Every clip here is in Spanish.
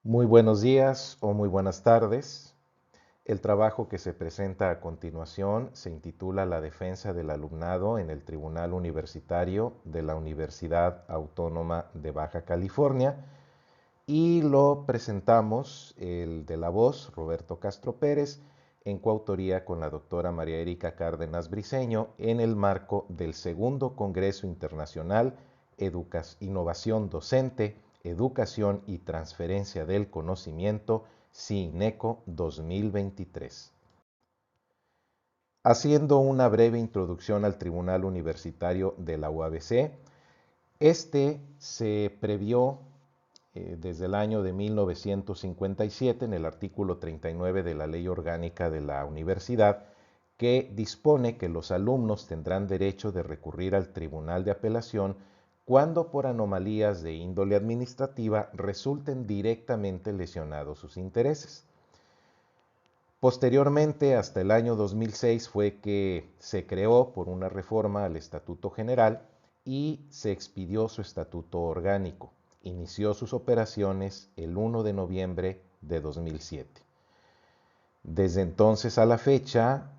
Muy buenos días o muy buenas tardes. El trabajo que se presenta a continuación se intitula La defensa del alumnado en el Tribunal Universitario de la Universidad Autónoma de Baja California y lo presentamos el de la voz, Roberto Castro Pérez, en coautoría con la doctora María Erika Cárdenas Briceño en el marco del segundo Congreso Internacional Innovación Docente, Educación y Transferencia del Conocimiento, CINECO 2023. Haciendo una breve introducción al Tribunal Universitario de la UABC, este se previó desde el año de 1957 en el artículo 39 de la Ley Orgánica de la Universidad, que dispone que los alumnos tendrán derecho de recurrir al Tribunal de Apelación cuando por anomalías de índole administrativa resulten directamente lesionados sus intereses. Posteriormente, hasta el año 2006, fue que se creó por una reforma al Estatuto General y se expidió su Estatuto Orgánico. Inició sus operaciones el 1 de noviembre de 2007. Desde entonces a la fecha,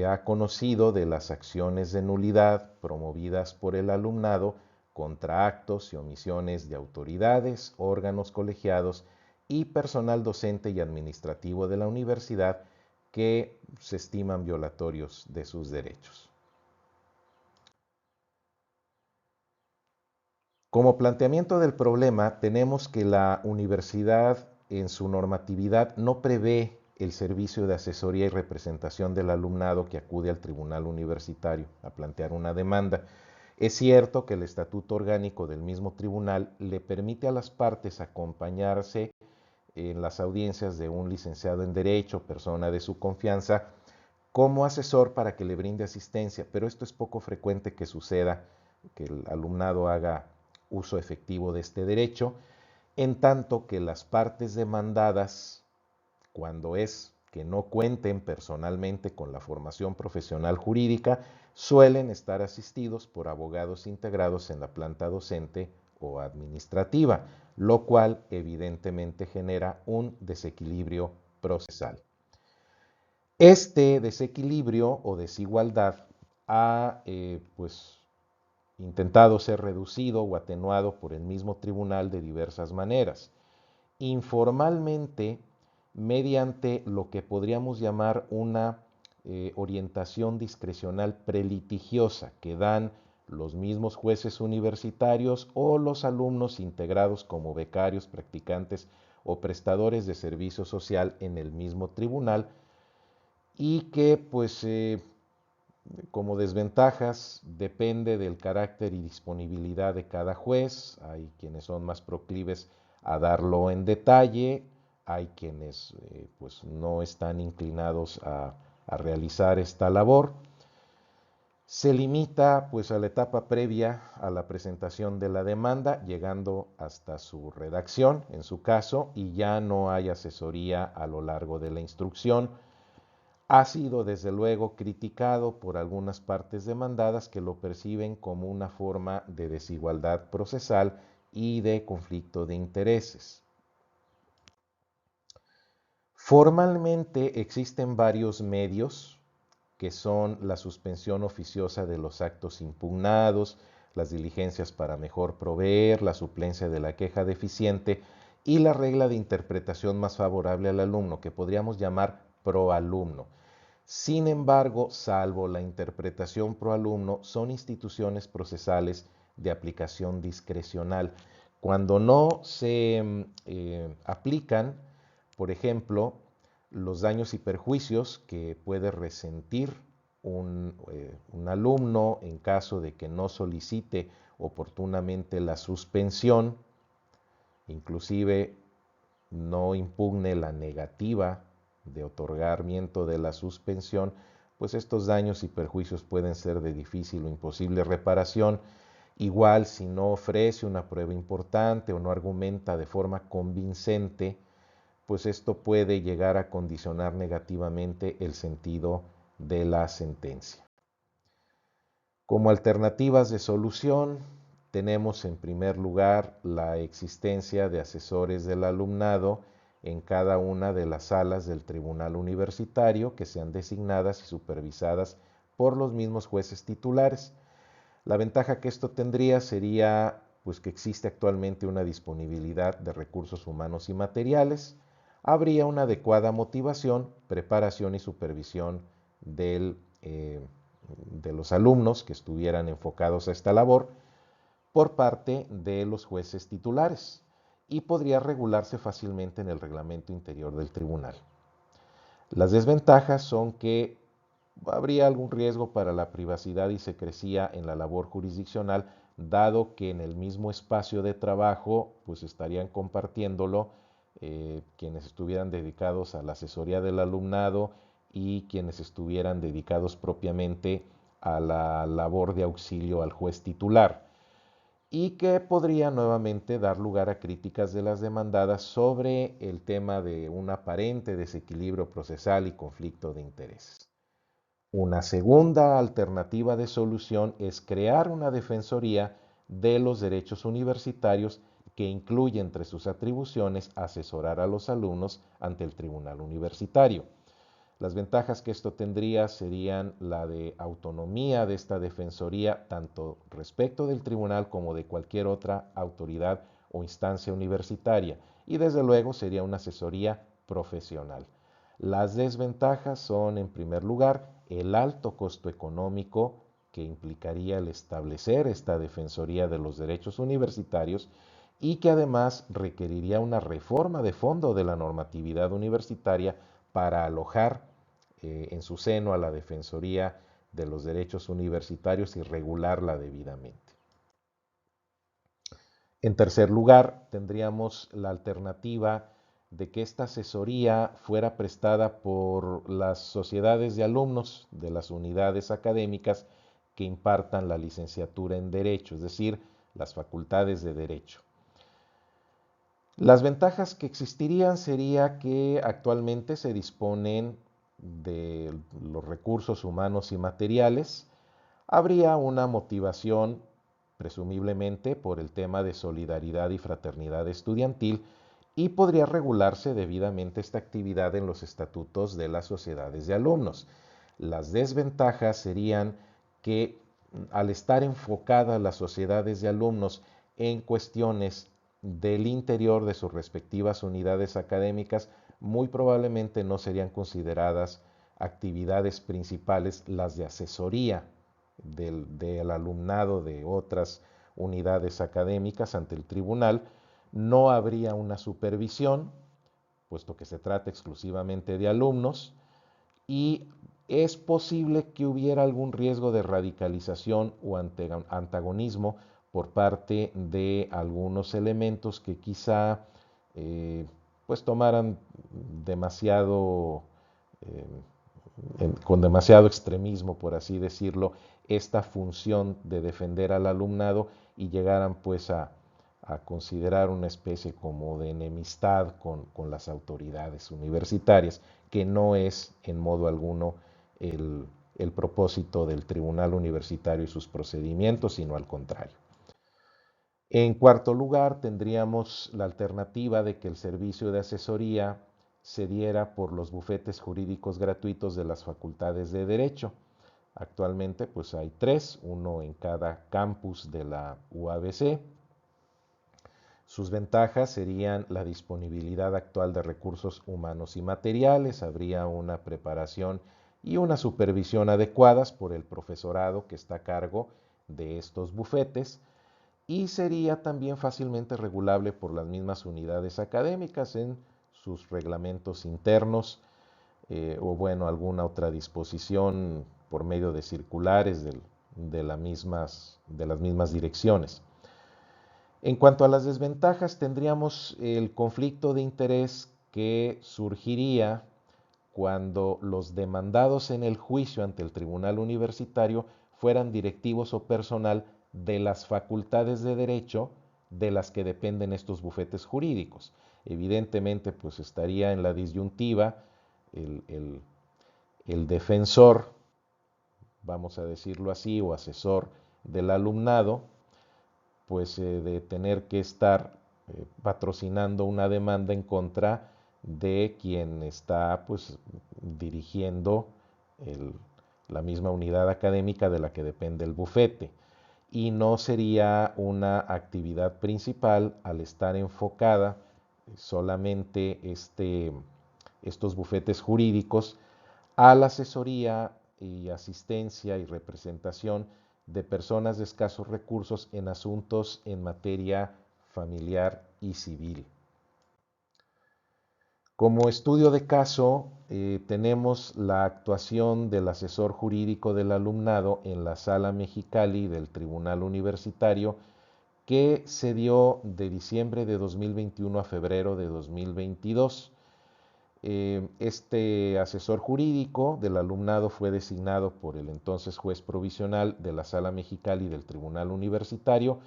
ha conocido de las acciones de nulidad promovidas por el alumnado contra actos y omisiones de autoridades, órganos colegiados y personal docente y administrativo de la universidad que se estiman violatorios de sus derechos. Como planteamiento del problema, tenemos que la universidad en su normatividad no prevé el servicio de asesoría y representación del alumnado que acude al tribunal universitario a plantear una demanda. Es cierto que el estatuto orgánico del mismo tribunal le permite a las partes acompañarse en las audiencias de un licenciado en Derecho, persona de su confianza, como asesor para que le brinde asistencia, pero esto es poco frecuente que suceda, que el alumnado haga uso efectivo de este derecho, en tanto que las partes demandadas, cuando es que no cuenten personalmente con la formación profesional jurídica, suelen estar asistidos por abogados integrados en la planta docente o administrativa, lo cual evidentemente genera un desequilibrio procesal. Este desequilibrio o desigualdad ha intentado ser reducido o atenuado por el mismo tribunal de diversas maneras. Informalmente, mediante lo que podríamos llamar una orientación discrecional prelitigiosa que dan los mismos jueces universitarios o los alumnos integrados como becarios, practicantes o prestadores de servicio social en el mismo tribunal, y que como desventajas depende del carácter y disponibilidad de cada juez. Hay quienes son más proclives a darlo en detalle, hay quienes no están inclinados a realizar esta labor. Se limita a la etapa previa a la presentación de la demanda, llegando hasta su redacción en su caso, y ya no hay asesoría a lo largo de la instrucción. Ha sido desde luego criticado por algunas partes demandadas que lo perciben como una forma de desigualdad procesal y de conflicto de intereses. Formalmente existen varios medios que son la suspensión oficiosa de los actos impugnados, las diligencias para mejor proveer, la suplencia de la queja deficiente y la regla de interpretación más favorable al alumno, que podríamos llamar proalumno. Sin embargo, salvo la interpretación pro alumno, son instituciones procesales de aplicación discrecional. Cuando no se aplican, por ejemplo, los daños y perjuicios que puede resentir un alumno en caso de que no solicite oportunamente la suspensión, inclusive no impugne la negativa de otorgamiento de la suspensión, pues estos daños y perjuicios pueden ser de difícil o imposible reparación. Igual si no ofrece una prueba importante o no argumenta de forma convincente, pues esto puede llegar a condicionar negativamente el sentido de la sentencia. Como alternativas de solución, tenemos en primer lugar la existencia de asesores del alumnado en cada una de las salas del tribunal universitario que sean designadas y supervisadas por los mismos jueces titulares. La ventaja que esto tendría sería pues que existe actualmente una disponibilidad de recursos humanos y materiales, habría una adecuada motivación, preparación y supervisión de los alumnos que estuvieran enfocados a esta labor por parte de los jueces titulares y podría regularse fácilmente en el reglamento interior del tribunal. Las desventajas son que habría algún riesgo para la privacidad y secrecía en la labor jurisdiccional, dado que en el mismo espacio de trabajo pues estarían compartiéndolo quienes estuvieran dedicados a la asesoría del alumnado y quienes estuvieran dedicados propiamente a la labor de auxilio al juez titular, y que podría nuevamente dar lugar a críticas de las demandadas sobre el tema de un aparente desequilibrio procesal y conflicto de intereses. Una segunda alternativa de solución es crear una defensoría de los derechos universitarios que incluye entre sus atribuciones asesorar a los alumnos ante el tribunal universitario. Las ventajas que esto tendría serían la de autonomía de esta defensoría, tanto respecto del tribunal como de cualquier otra autoridad o instancia universitaria, y desde luego sería una asesoría profesional. Las desventajas son, en primer lugar, el alto costo económico que implicaría el establecer esta defensoría de los derechos universitarios y que además requeriría una reforma de fondo de la normatividad universitaria para alojar en su seno a la Defensoría de los Derechos Universitarios y regularla debidamente. En tercer lugar, tendríamos la alternativa de que esta asesoría fuera prestada por las sociedades de alumnos de las unidades académicas que impartan la licenciatura en Derecho, es decir, las facultades de Derecho. Las ventajas que existirían sería que actualmente se disponen de los recursos humanos y materiales, habría una motivación, presumiblemente, por el tema de solidaridad y fraternidad estudiantil y podría regularse debidamente esta actividad en los estatutos de las sociedades de alumnos. Las desventajas serían que al estar enfocadas las sociedades de alumnos en cuestiones del interior de sus respectivas unidades académicas, muy probablemente no serían consideradas actividades principales las de asesoría del alumnado de otras unidades académicas ante el tribunal. No habría una supervisión, puesto que se trata exclusivamente de alumnos, y es posible que hubiera algún riesgo de radicalización o antagonismo por parte de algunos elementos que quizá pues tomaran demasiado, con demasiado extremismo, por así decirlo, esta función de defender al alumnado y llegaran pues a considerar una especie como de enemistad con las autoridades universitarias, que no es en modo alguno el propósito del tribunal universitario y sus procedimientos, sino al contrario. En cuarto lugar, tendríamos la alternativa de que el servicio de asesoría se diera por los bufetes jurídicos gratuitos de las facultades de Derecho. Actualmente pues hay 3, uno en cada campus de la UABC. Sus ventajas serían la disponibilidad actual de recursos humanos y materiales, habría una preparación y una supervisión adecuadas por el profesorado que está a cargo de estos bufetes, y sería también fácilmente regulable por las mismas unidades académicas en sus reglamentos internos o bueno, alguna otra disposición por medio de circulares de las mismas direcciones. En cuanto a las desventajas, tendríamos el conflicto de interés que surgiría cuando los demandados en el juicio ante el tribunal universitario fueran directivos o personal de las facultades de derecho de las que dependen estos bufetes jurídicos. Evidentemente, pues estaría en la disyuntiva el defensor, vamos a decirlo así, o asesor del alumnado, pues de tener que estar patrocinando una demanda en contra de quien está pues dirigiendo la misma unidad académica de la que depende el bufete, y no sería una actividad principal al estar enfocada solamente estos bufetes jurídicos a la asesoría y asistencia y representación de personas de escasos recursos en asuntos en materia familiar y civil. Como estudio de caso, tenemos la actuación del asesor jurídico del alumnado en la Sala Mexicali del Tribunal Universitario, que se dio de diciembre de 2021 a febrero de 2022. Este asesor jurídico del alumnado fue designado por el entonces juez provisional de la Sala Mexicali del Tribunal Universitario,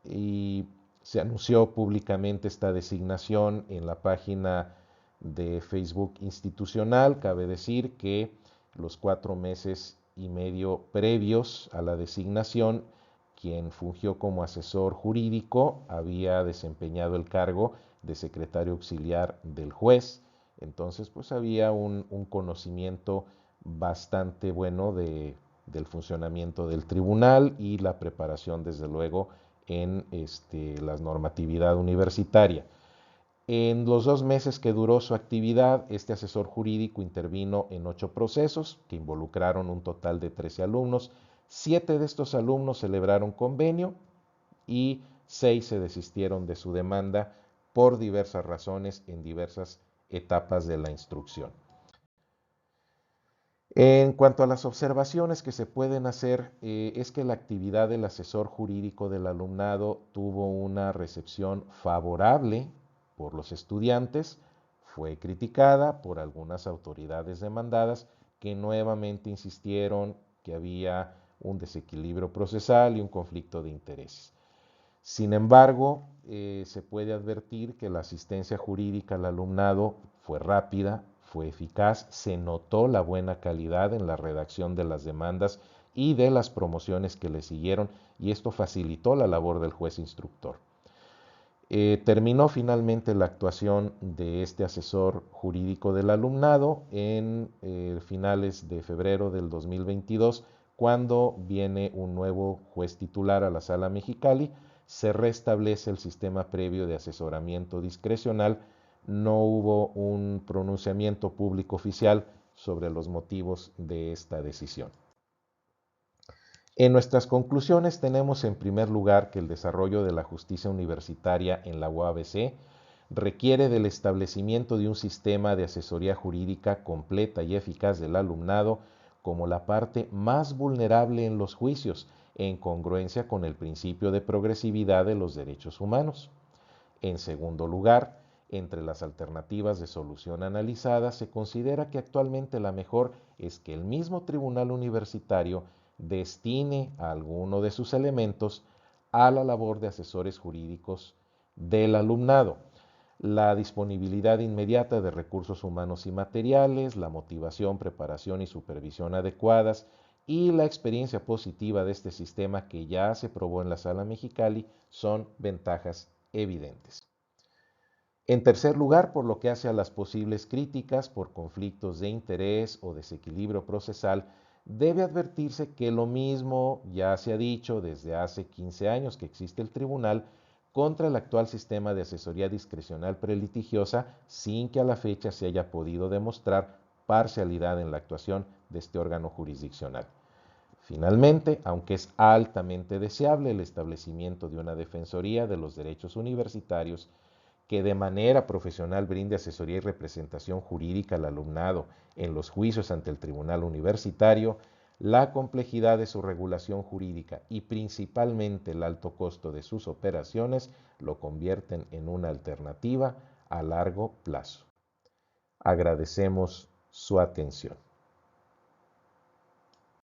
y se anunció públicamente esta designación en la página de Facebook institucional. Cabe decir que los 4 meses y medio previos a la designación, quien fungió como asesor jurídico había desempeñado el cargo de secretario auxiliar del juez. Entonces, pues había un conocimiento bastante bueno del funcionamiento del tribunal y la preparación, desde luego, en la normatividad universitaria. En los 2 meses que duró su actividad, este asesor jurídico intervino en 8 procesos que involucraron un total de 13 alumnos. 7 de estos alumnos celebraron convenio y 6 se desistieron de su demanda por diversas razones en diversas etapas de la instrucción. En cuanto a las observaciones que se pueden hacer, es que la actividad del asesor jurídico del alumnado tuvo una recepción favorable por los estudiantes, fue criticada por algunas autoridades demandadas que nuevamente insistieron que había un desequilibrio procesal y un conflicto de intereses. Sin embargo, se puede advertir que la asistencia jurídica al alumnado fue rápida, fue eficaz, se notó la buena calidad en la redacción de las demandas y de las promociones que le siguieron, y esto facilitó la labor del juez instructor. Terminó finalmente la actuación de este asesor jurídico del alumnado en finales de febrero del 2022, cuando viene un nuevo juez titular a la Sala Mexicali. Se restablece el sistema previo de asesoramiento discrecional. No hubo un pronunciamiento público oficial sobre los motivos de esta decisión. En nuestras conclusiones tenemos en primer lugar que el desarrollo de la justicia universitaria en la UABC requiere del establecimiento de un sistema de asesoría jurídica completa y eficaz del alumnado como la parte más vulnerable en los juicios, en congruencia con el principio de progresividad de los derechos humanos. En segundo lugar, entre las alternativas de solución analizadas, se considera que actualmente la mejor es que el mismo tribunal universitario destine a alguno de sus elementos a la labor de asesores jurídicos del alumnado. La disponibilidad inmediata de recursos humanos y materiales, la motivación, preparación y supervisión adecuadas y la experiencia positiva de este sistema que ya se probó en la Sala Mexicali son ventajas evidentes. En tercer lugar, por lo que hace a las posibles críticas por conflictos de interés o desequilibrio procesal, debe advertirse que lo mismo ya se ha dicho desde hace 15 años que existe el tribunal contra el actual sistema de asesoría discrecional prelitigiosa, sin que a la fecha se haya podido demostrar parcialidad en la actuación de este órgano jurisdiccional. Finalmente, aunque es altamente deseable el establecimiento de una defensoría de los derechos universitarios que de manera profesional brinde asesoría y representación jurídica al alumnado en los juicios ante el tribunal universitario, la complejidad de su regulación jurídica y principalmente el alto costo de sus operaciones lo convierten en una alternativa a largo plazo. Agradecemos su atención.